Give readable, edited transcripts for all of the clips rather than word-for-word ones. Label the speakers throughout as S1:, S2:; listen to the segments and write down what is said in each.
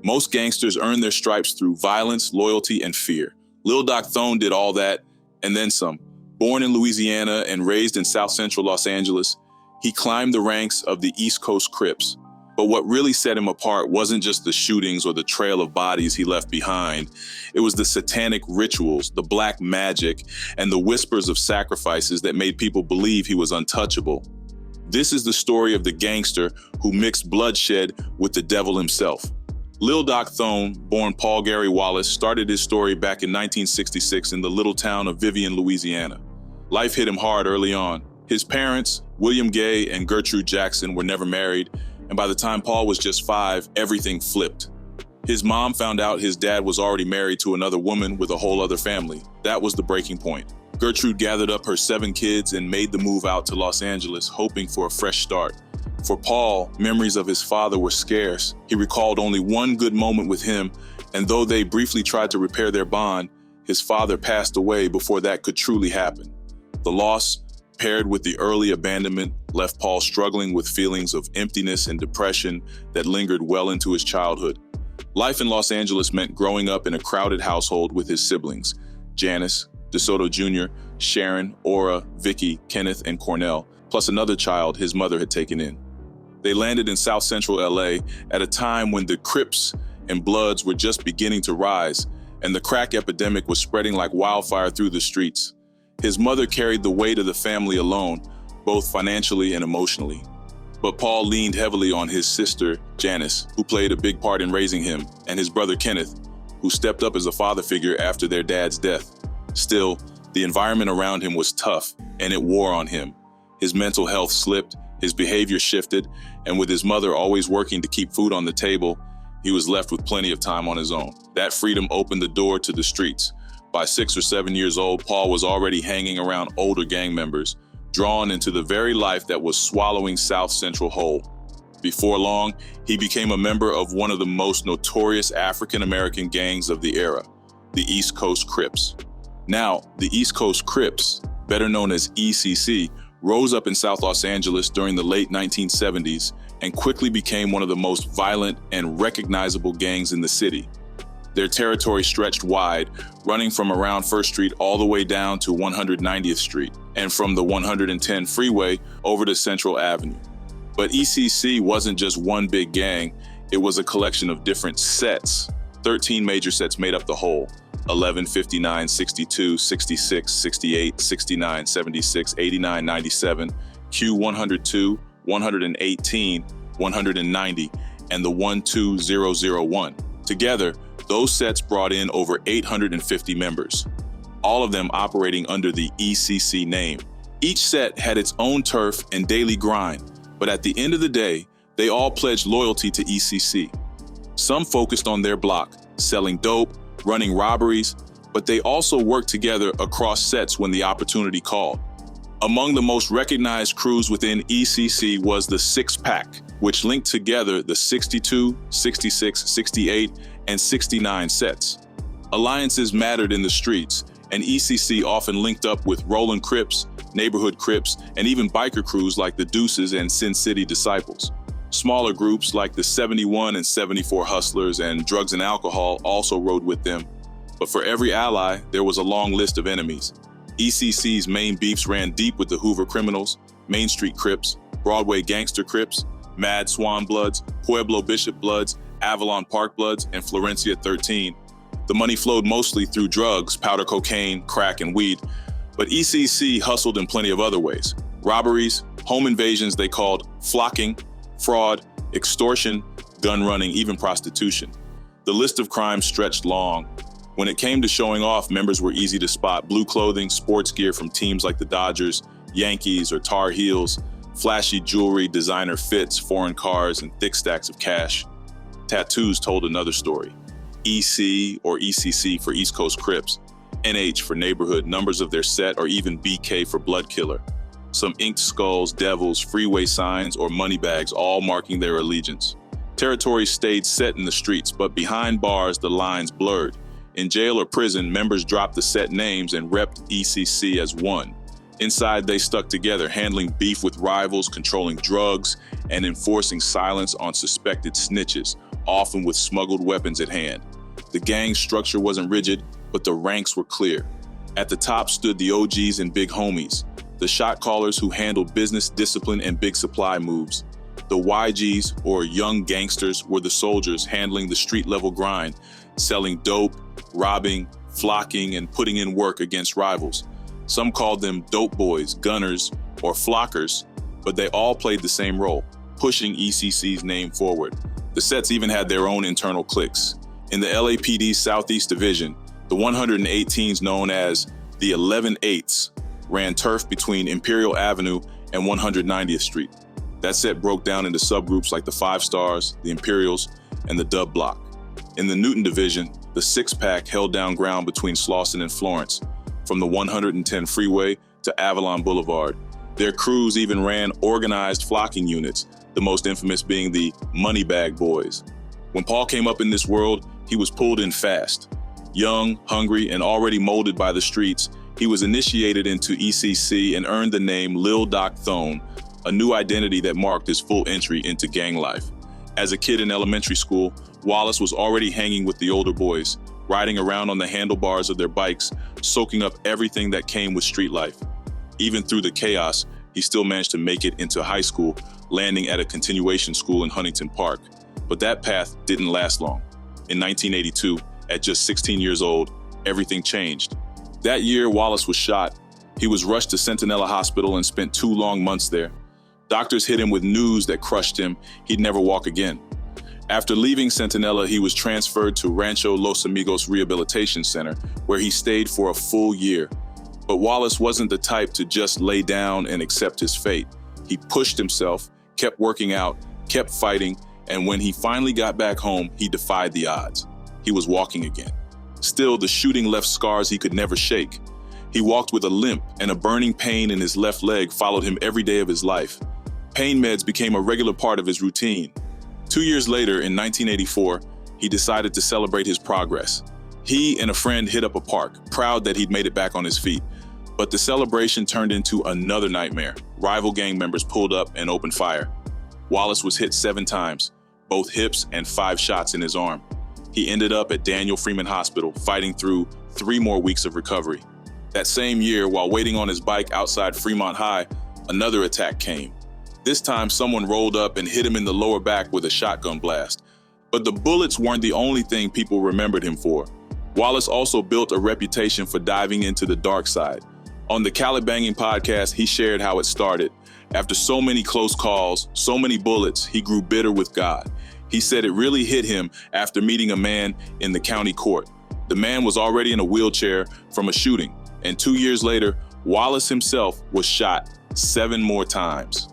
S1: Most gangsters earn their stripes through violence, loyalty, and fear. Lil Doc Thone did all that, and then some. Born in Louisiana and raised in South Central Los Angeles, he climbed the ranks of the East Coast Crips. But what really set him apart wasn't just the shootings or the trail of bodies he left behind. It was the satanic rituals, the black magic, and the whispers of sacrifices that made people believe he was untouchable. This is the story of the gangster who mixed bloodshed with the devil himself. Lil Doc Thone, born Paul Gary Wallace, started his story back in 1966 in the little town of Vivian, Louisiana. Life hit him hard early on. His parents, William Gay and Gertrude Jackson, were never married, and by the time Paul was just 5, everything flipped. His mom found out his dad was already married to another woman with a whole other family. That was the breaking point. Gertrude gathered up her 7 kids and made the move out to Los Angeles, hoping for a fresh start. For Paul, memories of his father were scarce. He recalled only one good moment with him, and though they briefly tried to repair their bond, his father passed away before that could truly happen. The loss, paired with the early abandonment, left Paul struggling with feelings of emptiness and depression that lingered well into his childhood. Life in Los Angeles meant growing up in a crowded household with his siblings, Janice, DeSoto Jr., Sharon, Aura, Vicky, Kenneth, and Cornell, plus another child his mother had taken in. They landed in South Central LA at a time when the Crips and Bloods were just beginning to rise, and the crack epidemic was spreading like wildfire through the streets. His mother carried the weight of the family alone, both financially and emotionally. But Paul leaned heavily on his sister, Janice, who played a big part in raising him, and his brother Kenneth, who stepped up as a father figure after their dad's death. Still, the environment around him was tough, and it wore on him. His mental health slipped, his behavior shifted, and with his mother always working to keep food on the table, he was left with plenty of time on his own. That freedom opened the door to the streets. By 6 or 7 years old, Paul was already hanging around older gang members, drawn into the very life that was swallowing South Central whole. Before long, he became a member of one of the most notorious African-American gangs of the era, the East Coast Crips. Now, the East Coast Crips, better known as ECC, rose up in South Los Angeles during the late 1970s and quickly became one of the most violent and recognizable gangs in the city. Their territory stretched wide, running from around 1st Street all the way down to 190th Street, and from the 110 freeway over to Central Avenue. But ECC wasn't just one big gang, it was a collection of different sets. 13 major sets made up the whole: 11, 59, 62, 66, 68, 69, 76, 89, 97, Q102, 118, 190, and the 12001. Together, those sets brought in over 850 members, all of them operating under the ECC name. Each set had its own turf and daily grind, but at the end of the day, they all pledged loyalty to ECC. Some focused on their block, selling dope, running robberies, but they also worked together across sets when the opportunity called. Among the most recognized crews within ECC was the Six Pack, which linked together the 62, 66, 68, and 69 sets. Alliances mattered in the streets, and ECC often linked up with Rollin' Crips, Neighborhood Crips, and even biker crews like the Deuces and Sin City Disciples. Smaller groups like the 71 and 74 Hustlers and Drugs and Alcohol also rode with them. But for every ally, there was a long list of enemies. ECC's main beefs ran deep with the Hoover Criminals, Main Street Crips, Broadway Gangster Crips, Mad Swan Bloods, Pueblo Bishop Bloods, Avalon Park Bloods, and Florencia 13. The money flowed mostly through drugs, powder cocaine, crack, and weed, but ECC hustled in plenty of other ways. Robberies, home invasions they called flocking, fraud, extortion, gun running, even prostitution. The list of crimes stretched long. When it came to showing off, members were easy to spot: blue clothing, sports gear from teams like the Dodgers, Yankees, or Tar Heels, flashy jewelry, designer fits, foreign cars, and thick stacks of cash. Tattoos told another story. EC or ECC for East Coast Crips, NH for neighborhood, numbers of their set, or even BK for blood killer. Some inked skulls, devils, freeway signs, or money bags, all marking their allegiance. Territories stayed set in the streets, but behind bars, the lines blurred. In jail or prison, members dropped the set names and repped ECC as one. Inside, they stuck together, handling beef with rivals, controlling drugs, and enforcing silence on suspected snitches, often with smuggled weapons at hand. The gang structure wasn't rigid, but the ranks were clear. At the top stood the OGs and big homies, the shot callers who handled business discipline and big supply moves. The YGs, or young gangsters, were the soldiers handling the street-level grind, selling dope, robbing, flocking, and putting in work against rivals. Some called them dope boys, gunners, or flockers, but they all played the same role, pushing ECC's name forward. The sets even had their own internal cliques. In the LAPD's Southeast Division, the 118s known as the 11/8s ran turf between Imperial Avenue and 190th Street. That set broke down into subgroups like the 5 Stars, the Imperials, and the Dub Block. In the Newton Division, the 6-pack held down ground between Slauson and Florence, from the 110 freeway to Avalon Boulevard. Their crews even ran organized flocking units, the most infamous being the Money Bag Boys. When Paul came up in this world, he was pulled in fast. Young, hungry, and already molded by the streets, he was initiated into ECC and earned the name Lil Doc Thone, a new identity that marked his full entry into gang life. As a kid in elementary school, Wallace was already hanging with the older boys, riding around on the handlebars of their bikes, soaking up everything that came with street life. Even through the chaos, he still managed to make it into high school, landing at a continuation school in Huntington Park. But that path didn't last long. In 1982, at just 16 years old, everything changed. That year, Wallace was shot. He was rushed to Centinela Hospital and spent 2 long months there. Doctors hit him with news that crushed him. He'd never walk again. After leaving Centinela, he was transferred to Rancho Los Amigos Rehabilitation Center, where he stayed for a full year. But Wallace wasn't the type to just lay down and accept his fate. He pushed himself, kept working out, kept fighting, and when he finally got back home, he defied the odds. He was walking again. Still, the shooting left scars he could never shake. He walked with a limp, and a burning pain in his left leg followed him every day of his life. Pain meds became a regular part of his routine. 2 years later, in 1984, he decided to celebrate his progress. He and a friend hit up a park, proud that he'd made it back on his feet. But the celebration turned into another nightmare. Rival gang members pulled up and opened fire. Wallace was hit 7 times, both hips and 5 shots in his arm. He ended up at Daniel Freeman Hospital, fighting through 3 more weeks of recovery. That same year, while waiting on his bike outside Fremont High, another attack came. This time, someone rolled up and hit him in the lower back with a shotgun blast. But the bullets weren't the only thing people remembered him for. Wallace also built a reputation for diving into the dark side. On the Khaled Banging podcast, he shared how it started. After so many close calls, so many bullets, he grew bitter with God. He said it really hit him after meeting a man in the county court. The man was already in a wheelchair from a shooting, and 2 years later, Wallace himself was shot 7 more times.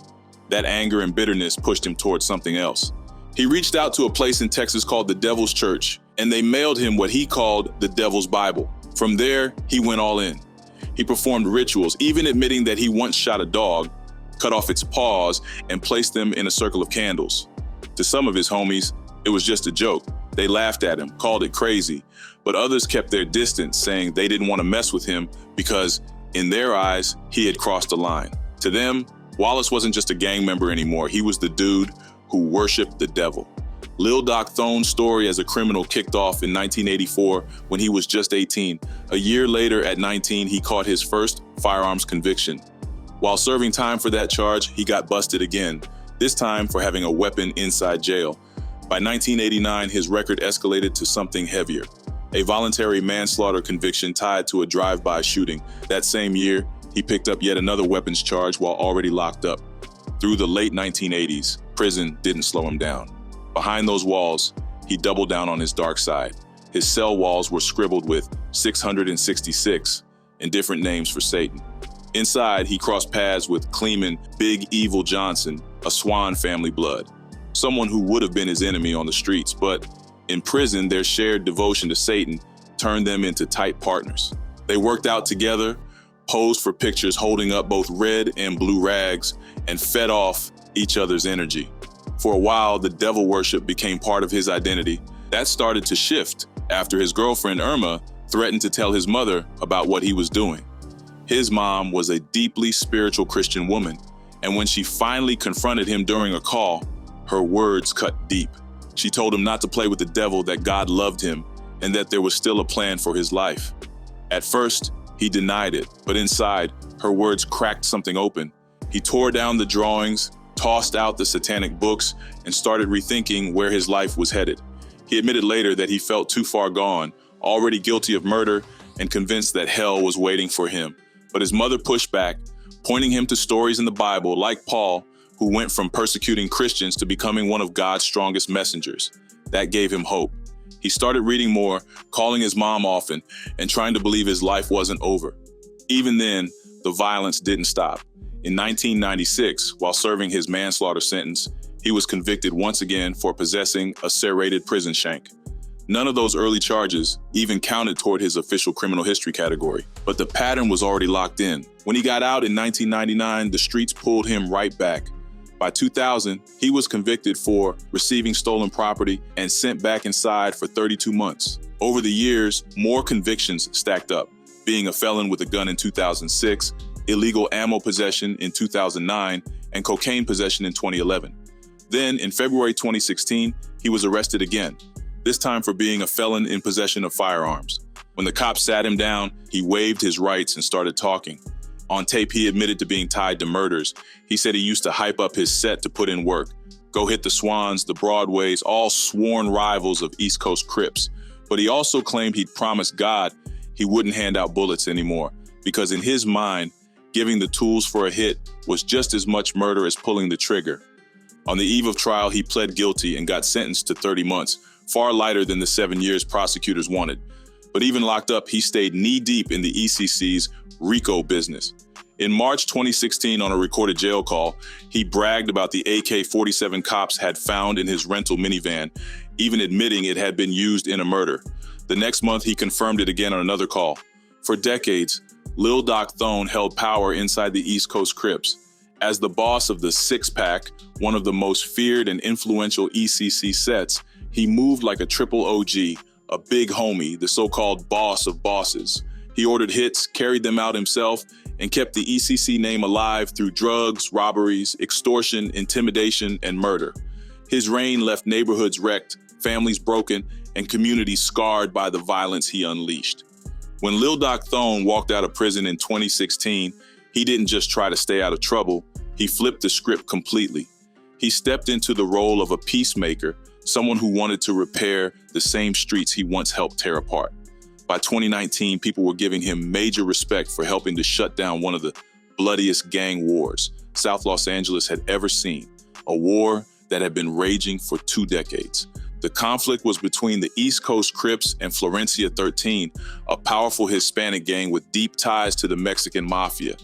S1: That anger and bitterness pushed him towards something else. He reached out to a place in Texas called the Devil's Church, and they mailed him what he called the Devil's Bible. From there, he went all in. He performed rituals, even admitting that he once shot a dog, cut off its paws, and placed them in a circle of candles. To some of his homies, it was just a joke. They laughed at him, called it crazy, but others kept their distance, saying they didn't want to mess with him because, in their eyes, he had crossed a line. To them, Wallace wasn't just a gang member anymore. He was the dude who worshiped the devil. Lil Doc Thone's story as a criminal kicked off in 1984 when he was just 18. A year later, at 19, he caught his first firearms conviction. While serving time for that charge, he got busted again, this time for having a weapon inside jail. By 1989, his record escalated to something heavier, a voluntary manslaughter conviction tied to a drive-by shooting. That same year, he picked up yet another weapons charge while already locked up. Through the late 1980s, prison didn't slow him down. Behind those walls, he doubled down on his dark side. His cell walls were scribbled with 666 and different names for Satan. Inside, he crossed paths with Cleeman Big Evil Johnson, a Swan family blood, someone who would have been his enemy on the streets, but in prison, their shared devotion to Satan turned them into tight partners. They worked out together, posed for pictures holding up both red and blue rags, and fed off each other's energy. For a while, the devil worship became part of his identity. That started to shift after his girlfriend, Irma, threatened to tell his mother about what he was doing. His mom was a deeply spiritual Christian woman, and when she finally confronted him during a call, her words cut deep. She told him not to play with the devil, that God loved him, and that there was still a plan for his life. At first, he denied it, but inside, her words cracked something open. He tore down the drawings, tossed out the satanic books, and started rethinking where his life was headed. He admitted later that he felt too far gone, already guilty of murder, and convinced that hell was waiting for him. But his mother pushed back, pointing him to stories in the Bible, like Paul, who went from persecuting Christians to becoming one of God's strongest messengers. That gave him hope. He started reading more, calling his mom often, and trying to believe his life wasn't over. Even then, the violence didn't stop. In 1996, while serving his manslaughter sentence, he was convicted once again for possessing a serrated prison shank. None of those early charges even counted toward his official criminal history category, but the pattern was already locked in. When he got out in 1999, the streets pulled him right back. By 2000, he was convicted for receiving stolen property and sent back inside for 32 months. Over the years, more convictions stacked up, being a felon with a gun in 2006, illegal ammo possession in 2009, and cocaine possession in 2011. Then, in February 2016, he was arrested again, this time for being a felon in possession of firearms. When the cops sat him down, he waived his rights and started talking. On tape, he admitted to being tied to murders. He said he used to hype up his set to put in work, go hit the Swans, the Broadways, all sworn rivals of East Coast Crips. But he also claimed he'd promised God he wouldn't hand out bullets anymore, because in his mind, giving the tools for a hit was just as much murder as pulling the trigger. On the eve of trial, he pled guilty and got sentenced to 30 months, far lighter than the 7 years prosecutors wanted. But even locked up, he stayed knee-deep in the ECC's RICO business. In March 2016, on a recorded jail call, he bragged about the AK-47 cops had found in his rental minivan, even admitting it had been used in a murder. The next month, he confirmed it again on another call. For decades, Lil Doc Thone held power inside the East Coast Crips. As the boss of the Six Pack, one of the most feared and influential ECC sets, he moved like a triple OG, a big homie, the so-called boss of bosses. He ordered hits, carried them out himself, and kept the ECC name alive through drugs, robberies, extortion, intimidation, and murder. His reign left neighborhoods wrecked, families broken, and communities scarred by the violence he unleashed. When Lil Doc Thone walked out of prison in 2016, he didn't just try to stay out of trouble, he flipped the script completely. He stepped into the role of a peacemaker, someone who wanted to repair the same streets he once helped tear apart. By 2019, people were giving him major respect for helping to shut down one of the bloodiest gang wars South Los Angeles had ever seen, a war that had been raging for 2 decades. The conflict was between the East Coast Crips and Florencia 13, a powerful Hispanic gang with deep ties to the Mexican mafia.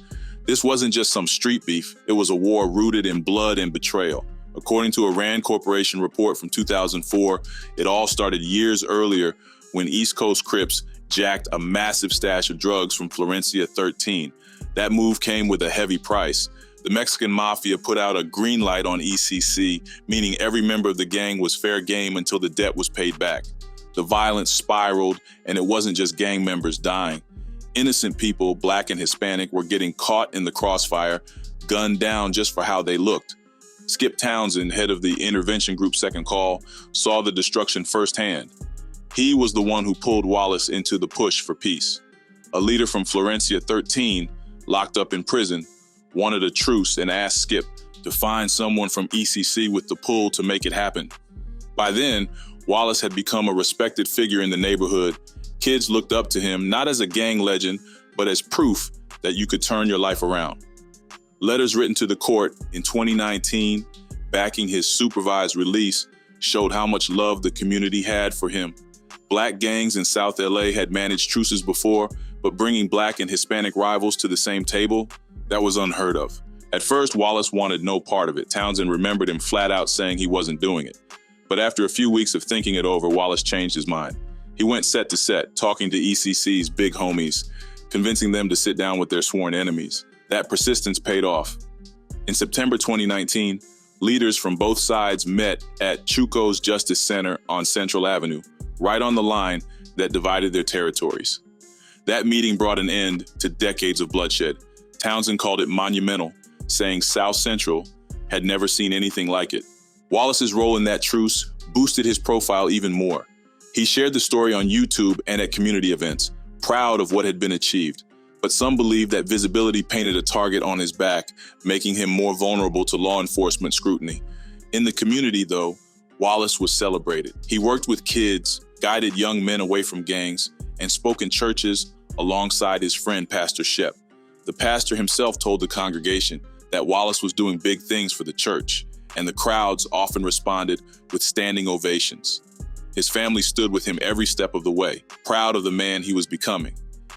S1: This wasn't just some street beef, it was a war rooted in blood and betrayal. According to a RAND Corporation report from 2004, it all started years earlier when East Coast Crips jacked a massive stash of drugs from Florencia 13. That move came with a heavy price. The Mexican mafia put out a green light on ECC, meaning every member of the gang was fair game until the debt was paid back. The violence spiraled, and it wasn't just gang members dying. Innocent people, Black and Hispanic, were getting caught in the crossfire, gunned down just for how they looked. Skip Townsend, head of the intervention group Second Call, saw the destruction firsthand. He was the one who pulled Wallace into the push for peace. A leader from Florencia 13, locked up in prison, wanted a truce and asked Skip to find someone from ECC with the pull to make it happen. By then, Wallace had become a respected figure in the neighborhood. Kids looked up to him not as a gang legend, but as proof that you could turn your life around. Letters written to the court in 2019, backing his supervised release, showed how much love the community had for him. Black gangs in South LA had managed truces before, but bringing Black and Hispanic rivals to the same table, that was unheard of. At first, Wallace wanted no part of it. Townsend remembered him flat out saying he wasn't doing it. But after a few weeks of thinking it over, Wallace changed his mind. He went set to set, talking to ECC's big homies, convincing them to sit down with their sworn enemies. That persistence paid off. In September 2019, leaders from both sides met at Chuco's Justice Center on Central Avenue, right on the line that divided their territories. That meeting brought an end to decades of bloodshed. Townsend called it monumental, saying South Central had never seen anything like it. Wallace's role in that truce boosted his profile even more. He shared the story on YouTube and at community events, proud of what had been achieved. But some believe that visibility painted a target on his back, making him more vulnerable to law enforcement scrutiny. In the community, though, Wallace was celebrated. He worked with kids, guided young men away from gangs, and spoke in churches alongside his friend, Pastor Shep. The pastor himself told the congregation that Wallace was doing big things for the church, and the crowds often responded with standing ovations. His family stood with him every step of the way, proud of the man he was becoming.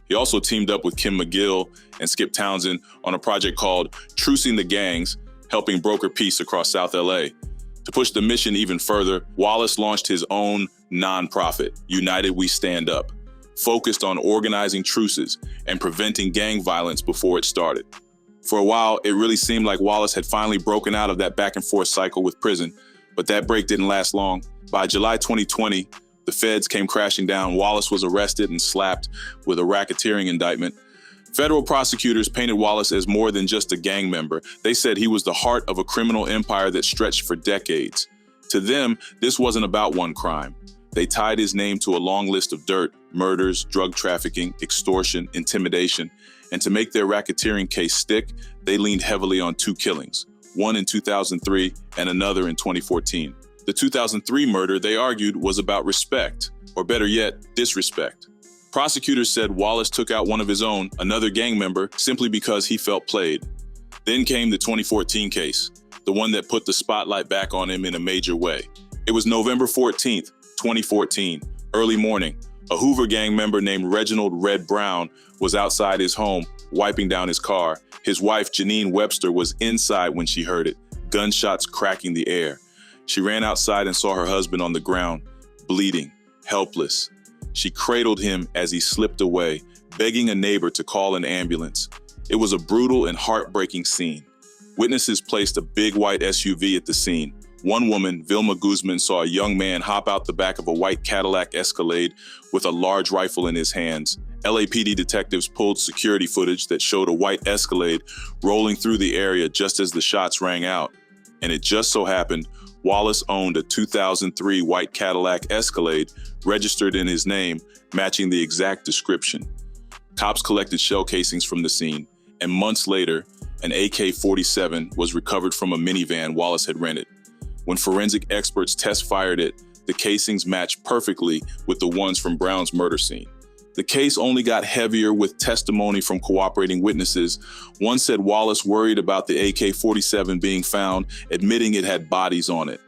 S1: He also teamed up with Kim McGill and Skip Townsend on a project called Trucing the Gangs, helping broker peace across South LA. To push the mission even further, Wallace launched his own nonprofit, United We Stand Up, focused on organizing truces and preventing gang violence before it started. For a while, it really seemed like Wallace had finally broken out of that back and forth cycle with prison, but that break didn't last long. By July 2020, the feds came crashing down. Wallace was arrested and slapped with a racketeering indictment. Federal prosecutors painted Wallace as more than just a gang member. They said he was the heart of a criminal empire that stretched for decades. To them, this wasn't about one crime. They tied his name to a long list of dirt, murders, drug trafficking, extortion, intimidation. And to make their racketeering case stick, they leaned heavily on two killings, one in 2003 and another in 2014. The 2003 murder, they argued, was about respect, or better yet, disrespect. Prosecutors said Wallace took out one of his own, another gang member, simply because he felt played. Then came the 2014 case, the one that put the spotlight back on him in a major way. It was November 14th, 2014, early morning. A Hoover gang member named Reginald Red Brown was outside his home, wiping down his car. His wife, Janine Webster, was inside when she heard it, gunshots cracking the air. She ran outside and saw her husband on the ground, bleeding, helpless. She cradled him as he slipped away, begging a neighbor to call an ambulance. It was a brutal and heartbreaking scene. Witnesses placed a big white SUV at the scene. One woman, Vilma Guzman, saw a young man hop out the back of a white Cadillac Escalade with a large rifle in his hands. LAPD detectives pulled security footage that showed a white Escalade rolling through the area just as the shots rang out. And it just so happened Wallace owned a 2003 white Cadillac Escalade registered in his name, matching the exact description. Cops collected shell casings from the scene, and months later, an AK-47 was recovered from a minivan Wallace had rented. When forensic experts test-fired it, the casings matched perfectly with the ones from Brown's murder scene. The case only got heavier with testimony from cooperating witnesses. One said Wallace worried about the AK-47 being found, admitting it had bodies on it.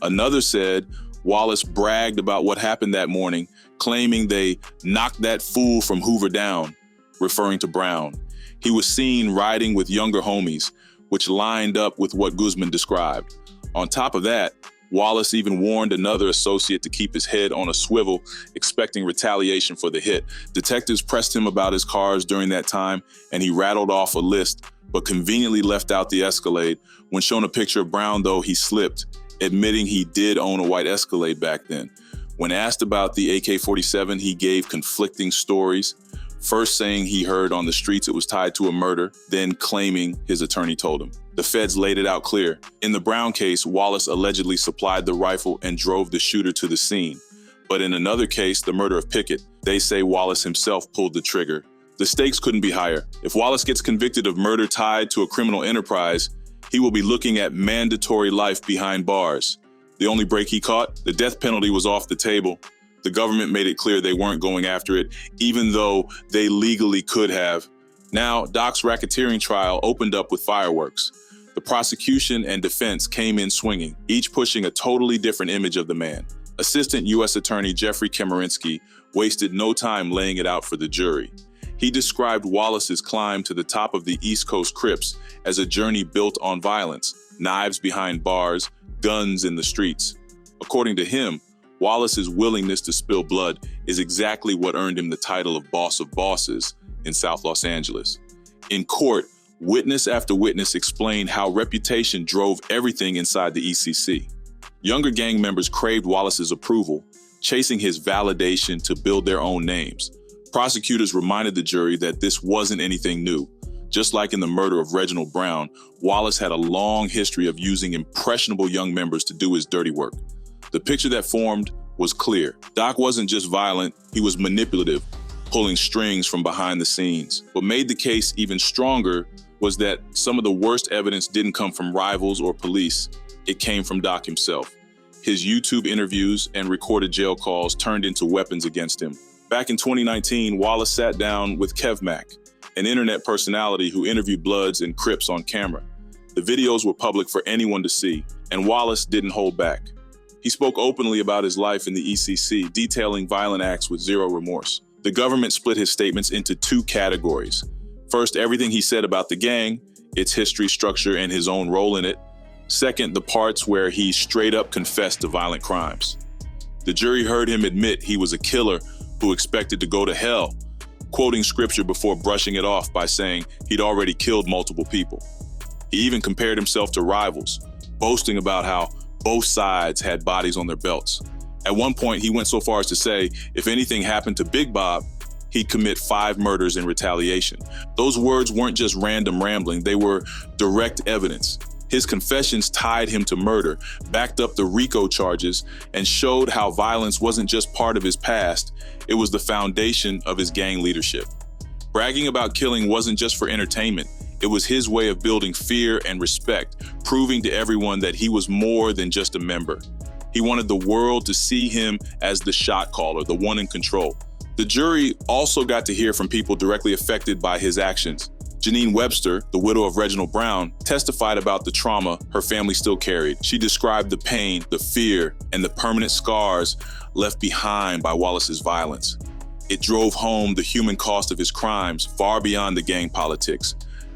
S1: Another said Wallace bragged about what happened that morning, claiming they knocked that fool from Hoover down, referring to Brown. He was seen riding with younger homies, which lined up with what Guzman described. On top of that, Wallace even warned another associate to keep his head on a swivel, expecting retaliation for the hit. Detectives pressed him about his cars during that time, and he rattled off a list, but conveniently left out the Escalade. When shown a picture of Brown, though, he slipped, admitting he did own a white Escalade back then. When asked about the AK-47, he gave conflicting stories, first saying he heard on the streets it was tied to a murder, then claiming his attorney told him. The feds laid it out clear. In the Brown case, Wallace allegedly supplied the rifle and drove the shooter to the scene. But in another case, the murder of Pickett, they say Wallace himself pulled the trigger. The stakes couldn't be higher. If Wallace gets convicted of murder tied to a criminal enterprise, he will be looking at mandatory life behind bars. The only break he caught, the death penalty was off the table. The government made it clear they weren't going after it, even though they legally could have. Now, Doc's racketeering trial opened up with fireworks. The prosecution and defense came in swinging, each pushing a totally different image of the man. Assistant U.S. Attorney Jeffrey Kemerinsky wasted no time laying it out for the jury. He described Wallace's climb to the top of the East Coast Crips as a journey built on violence, knives behind bars, guns in the streets. According to him, Wallace's willingness to spill blood is exactly what earned him the title of Boss of Bosses in South Los Angeles. In court, witness after witness explained how reputation drove everything inside the ECC. Younger gang members craved Wallace's approval, chasing his validation to build their own names. Prosecutors reminded the jury that this wasn't anything new. Just like in the murder of Reginald Brown, Wallace had a long history of using impressionable young members to do his dirty work. The picture that formed was clear. Doc wasn't just violent, he was manipulative, pulling strings from behind the scenes. What made the case even stronger was that some of the worst evidence didn't come from rivals or police. It came from Doc himself. His YouTube interviews and recorded jail calls turned into weapons against him. Back in 2019, Wallace sat down with Kev Mack, an internet personality who interviewed Bloods and Crips on camera. The videos were public for anyone to see, and Wallace didn't hold back. He spoke openly about his life in the ECC, detailing violent acts with zero remorse. The government split his statements into two categories. First, everything he said about the gang, its history, structure, and his own role in it. Second, the parts where he straight up confessed to violent crimes. The jury heard him admit he was a killer who expected to go to hell, quoting scripture before brushing it off by saying he'd already killed multiple people. He even compared himself to rivals, boasting about how both sides had bodies on their belts. At one point, he went so far as to say if anything happened to Big Bob, he'd commit 5 murders in retaliation. Those words weren't just random rambling, they were direct evidence. His confessions tied him to murder, backed up the RICO charges, and showed how violence wasn't just part of his past, it was the foundation of his gang leadership. Bragging about killing wasn't just for entertainment, it was his way of building fear and respect, proving to everyone that he was more than just a member. He wanted the world to see him as the shot caller, the one in control. The jury also got to hear from people directly affected by his actions. Janine Webster, the widow of Reginald Brown, testified about the trauma her family still carried. She described the pain, the fear, and the permanent scars left behind by Wallace's violence. It drove home the human cost of his crimes far beyond the gang politics.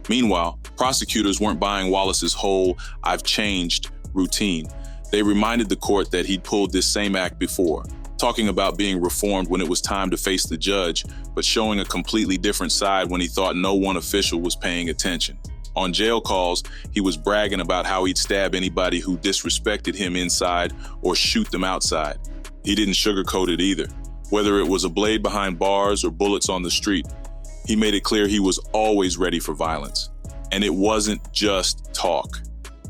S1: Meanwhile, prosecutors weren't buying Wallace's whole "I've changed" routine. They reminded the court that he'd pulled this same act before, talking about being reformed when it was time to face the judge, but showing a completely different side when he thought no one official was paying attention. On jail calls, he was bragging about how he'd stab anybody who disrespected him inside or shoot them outside. He didn't sugarcoat it either. Whether it was a blade behind bars or bullets on the street, he made it clear he was always ready for violence. And it wasn't just talk.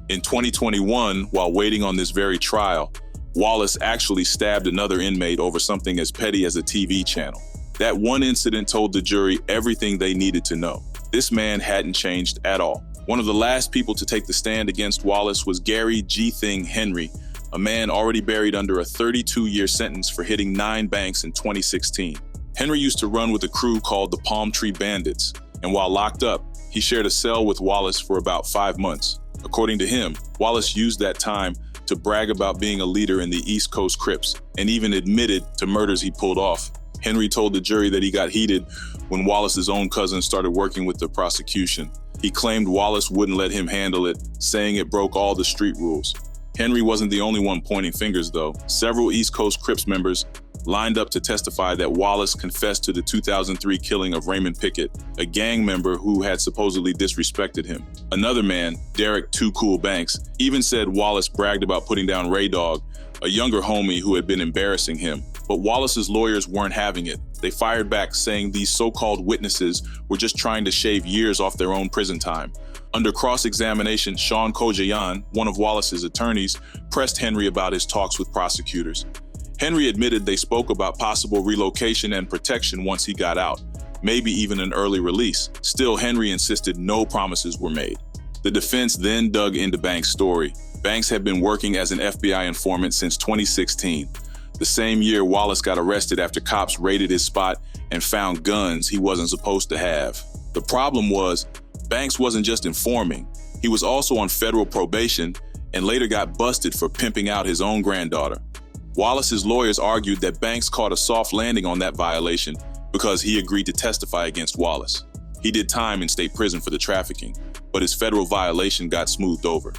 S1: In 2021, while waiting on this very trial, Wallace actually stabbed another inmate over something as petty as a TV channel. That one incident told the jury everything they needed to know. This man hadn't changed at all. One of the last people to take the stand against Wallace was Gary G. Thing Henry, a man already buried under a 32-year sentence for hitting 9 banks in 2016. Henry used to run with a crew called the Palm Tree Bandits, and while locked up, he shared a cell with Wallace for about 5 months. According to him, Wallace used that time to brag about being a leader in the East Coast Crips and even admitted to murders he pulled off. Henry told the jury that he got heated when Wallace's own cousin started working with the prosecution. He claimed Wallace wouldn't let him handle it, saying it broke all the street rules. Henry wasn't the only one pointing fingers, though. Several East Coast Crips members lined up to testify that Wallace confessed to the 2003 killing of Raymond Pickett, a gang member who had supposedly disrespected him. Another man, Derek Too Cool Banks, even said Wallace bragged about putting down Ray Dog, a younger homie who had been embarrassing him. But Wallace's lawyers weren't having it. They fired back, saying these so-called witnesses were just trying to shave years off their own prison time. Under cross-examination, Sean Kojayan, one of Wallace's attorneys, pressed Henry about his talks with prosecutors. Henry admitted they spoke about possible relocation and protection once he got out, maybe even an early release. Still, Henry insisted no promises were made. The defense then dug into Banks' story. Banks had been working as an FBI informant since 2016. The same year, Wallace got arrested after cops raided his spot and found guns he wasn't supposed to have. The problem was, Banks wasn't just informing, he was also on federal probation and later got busted for pimping out his own granddaughter. Wallace's lawyers argued that Banks caught a soft landing on that violation because he agreed to testify against Wallace. He did time in state prison for the trafficking, but his federal violation got smoothed over.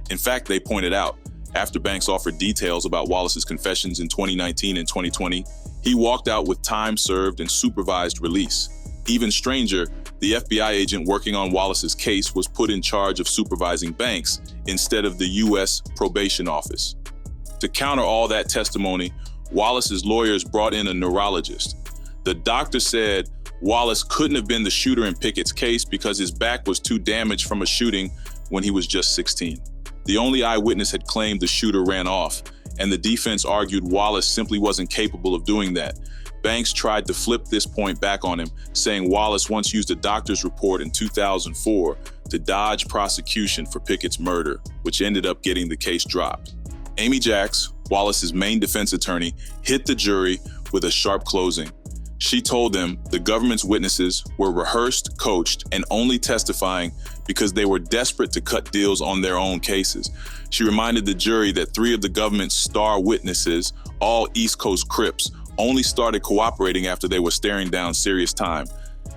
S1: In fact, they pointed out, after Banks offered details about Wallace's confessions in 2019 and 2020, he walked out with time served and supervised release. Even stranger, the FBI agent working on Wallace's case was put in charge of supervising Banks instead of the U.S. Probation Office. To counter all that testimony, Wallace's lawyers brought in a neurologist. The doctor said Wallace couldn't have been the shooter in Pickett's case because his back was too damaged from a shooting when he was just 16. The only eyewitness had claimed the shooter ran off, and the defense argued Wallace simply wasn't capable of doing that. Banks tried to flip this point back on him, saying Wallace once used a doctor's report in 2004 to dodge prosecution for Pickett's murder, which ended up getting the case dropped. Amy Jacks, Wallace's main defense attorney, hit the jury with a sharp closing. She told them the government's witnesses were rehearsed, coached, and only testifying because they were desperate to cut deals on their own cases. She reminded the jury that 3 of the government's star witnesses, all East Coast Crips, only started cooperating after they were staring down serious time.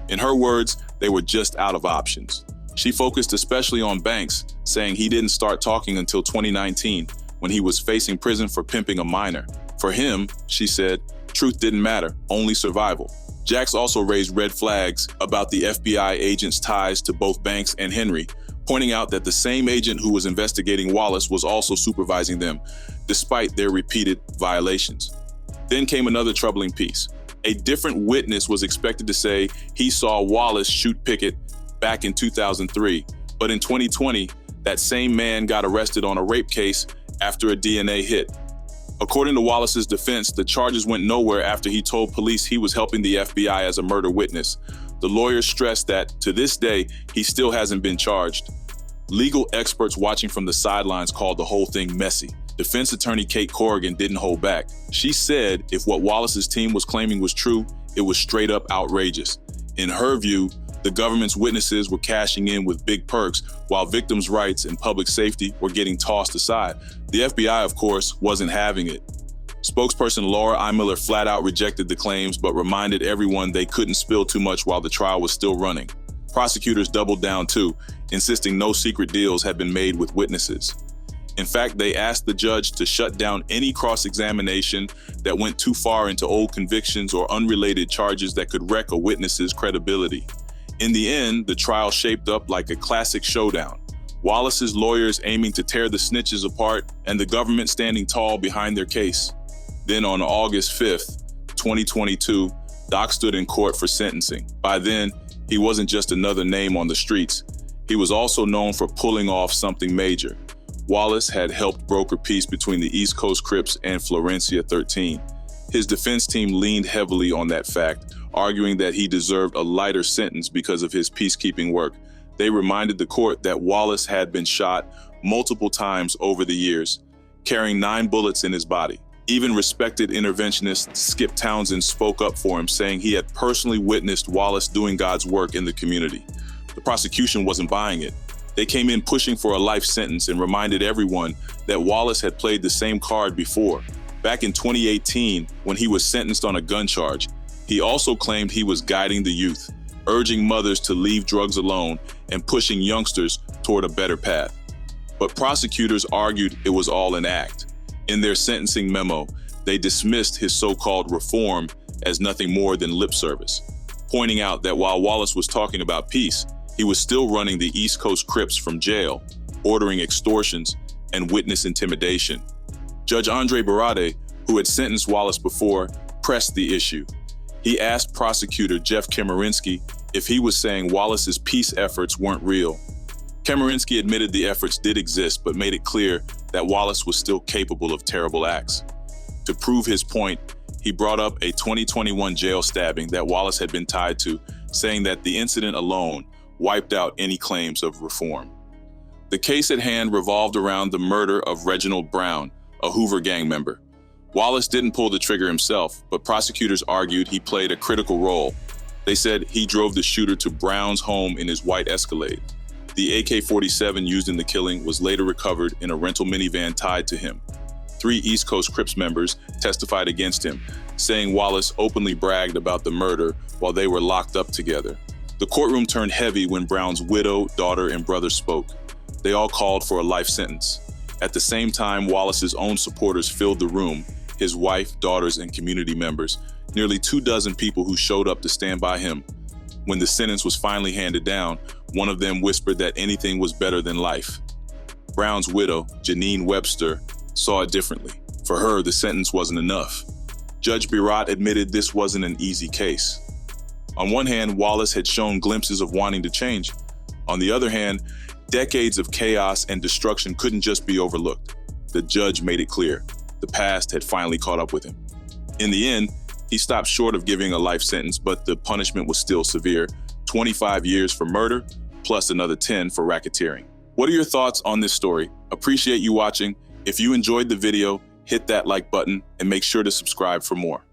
S1: In her words, they were just out of options. She focused especially on Banks, saying he didn't start talking until 2019, when he was facing prison for pimping a minor. For him, she said, truth didn't matter, only survival. Jacks also raised red flags about the FBI agent's ties to both Banks and Henry, pointing out that the same agent who was investigating Wallace was also supervising them, despite their repeated violations. Then came another troubling piece. A different witness was expected to say he saw Wallace shoot Pickett back in 2003, but in 2020, that same man got arrested on a rape case after a DNA hit. According to Wallace's defense, the charges went nowhere after he told police he was helping the FBI as a murder witness. The lawyers stressed that, to this day, he still hasn't been charged. Legal experts watching from the sidelines called the whole thing messy. Defense attorney Kate Corrigan didn't hold back. She said if what Wallace's team was claiming was true, it was straight up outrageous. In her view, the government's witnesses were cashing in with big perks, while victims' rights and public safety were getting tossed aside. The FBI, of course, wasn't having it. Spokesperson Laura I. Miller flat out rejected the claims, but reminded everyone they couldn't spill too much while the trial was still running. Prosecutors doubled down too, insisting no secret deals had been made with witnesses. In fact, they asked the judge to shut down any cross-examination that went too far into old convictions or unrelated charges that could wreck a witness's credibility. In the end, the trial shaped up like a classic showdown. Wallace's lawyers aiming to tear the snitches apart and the government standing tall behind their case. Then on August 5th, 2022, Doc stood in court for sentencing. By then, he wasn't just another name on the streets. He was also known for pulling off something major. Wallace had helped broker peace between the East Coast Crips and Florencia 13. His defense team leaned heavily on that fact, arguing that he deserved a lighter sentence because of his peacekeeping work. They reminded the court that Wallace had been shot multiple times over the years, carrying 9 bullets in his body. Even respected interventionist Skip Townsend spoke up for him, saying he had personally witnessed Wallace doing God's work in the community. The prosecution wasn't buying it. They came in pushing for a life sentence and reminded everyone that Wallace had played the same card before. Back in 2018, when he was sentenced on a gun charge, he also claimed he was guiding the youth, urging mothers to leave drugs alone and pushing youngsters toward a better path. But prosecutors argued it was all an act. In their sentencing memo, they dismissed his so-called reform as nothing more than lip service, pointing out that while Wallace was talking about peace, he was still running the East Coast Crips from jail, ordering extortions and witness intimidation. Judge Andre Barade, who had sentenced Wallace before, pressed the issue. He asked prosecutor Jeff Kemerinsky if he was saying Wallace's peace efforts weren't real. Kemerinsky admitted the efforts did exist, but made it clear that Wallace was still capable of terrible acts. To prove his point, he brought up a 2021 jail stabbing that Wallace had been tied to, saying that the incident alone wiped out any claims of reform. The case at hand revolved around the murder of Reginald Brown, a Hoover gang member. Wallace didn't pull the trigger himself, but prosecutors argued he played a critical role. They said he drove the shooter to Brown's home in his white Escalade. The AK-47 used in the killing was later recovered in a rental minivan tied to him. 3 East Coast Crips members testified against him, saying Wallace openly bragged about the murder while they were locked up together. The courtroom turned heavy when Brown's widow, daughter, and brother spoke. They all called for a life sentence. At the same time, Wallace's own supporters filled the room, his wife, daughters, and community members, nearly 24 people who showed up to stand by him. When the sentence was finally handed down, one of them whispered that anything was better than life. Brown's widow, Janine Webster, saw it differently. For her, the sentence wasn't enough. Judge Birat admitted this wasn't an easy case. On one hand, Wallace had shown glimpses of wanting to change. On the other hand, decades of chaos and destruction couldn't just be overlooked. The judge made it clear. the past had finally caught up with him. In the end, he stopped short of giving a life sentence, but the punishment was still severe: 25 years for murder, plus another 10 for racketeering. What are your thoughts on this story? Appreciate you watching. If you enjoyed the video, hit that like button and make sure to subscribe for more.